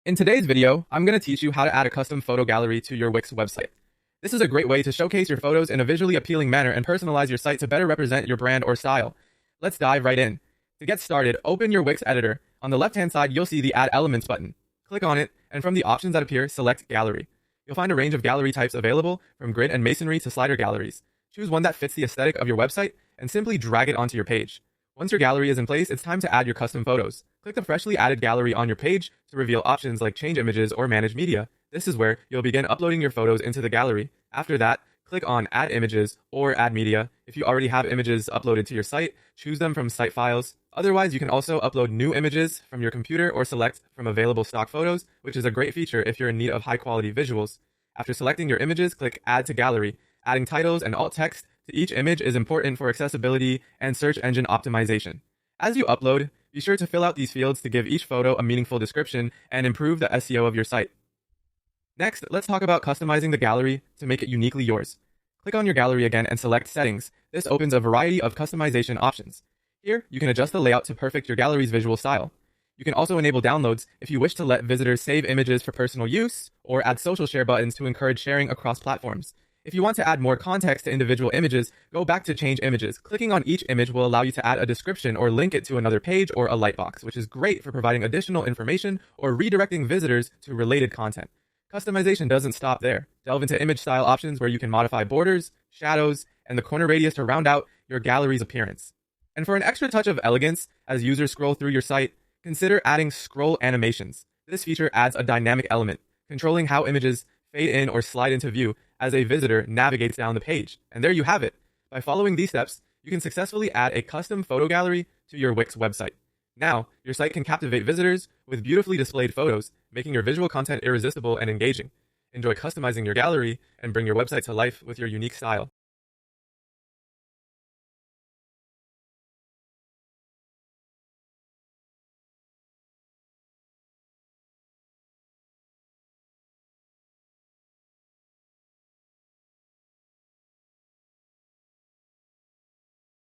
In today's video, I'm going to teach you how to add a custom photo gallery to your Wix website. This is a great way to showcase your photos in a visually appealing manner and personalize your site to better represent your brand or style. Let's dive right in. To get started, open your Wix editor. On the left-hand side, you'll see the Add Elements button. Click on it, and from the options that appear, select Gallery. You'll find a range of gallery types available, from grid and masonry to slider galleries. Choose one that fits the aesthetic of your website, and simply drag it onto your page. Once your gallery is in place, it's time to add your custom photos. Click the freshly added gallery on your page to reveal options like change images or manage media. This is where you'll begin uploading your photos into the gallery. After that, click on Add Images or Add Media. If you already have images uploaded to your site, choose them from Site Files. Otherwise, you can also upload new images from your computer or select from available stock photos, which is a great feature if you're in need of high-quality visuals. After selecting your images, click Add to Gallery. Adding titles and alt text to each image is important for accessibility and search engine optimization. As you upload, be sure to fill out these fields to give each photo a meaningful description and improve the SEO of your site. Next, let's talk about customizing the gallery to make it uniquely yours. Click on your gallery again and select Settings. This opens a variety of customization options. Here, you can adjust the layout to perfect your gallery's visual style. You can also enable downloads if you wish to let visitors save images for personal use, or add social share buttons to encourage sharing across platforms. If you want to add more context to individual images, go back to Change Images. Clicking on each image will allow you to add a description or link it to another page or a lightbox, which is great for providing additional information or redirecting visitors to related content. Customization doesn't stop there. Delve into image style options where you can modify borders, shadows, and the corner radius to round out your gallery's appearance. And for an extra touch of elegance as users scroll through your site, consider adding scroll animations. This feature adds a dynamic element, controlling how images fade in or slide into view as a visitor navigates down the page. And there you have it. By following these steps, you can successfully add a custom photo gallery to your Wix website. Now, your site can captivate visitors with beautifully displayed photos, making your visual content irresistible and engaging. Enjoy customizing your gallery and bring your website to life with your unique style.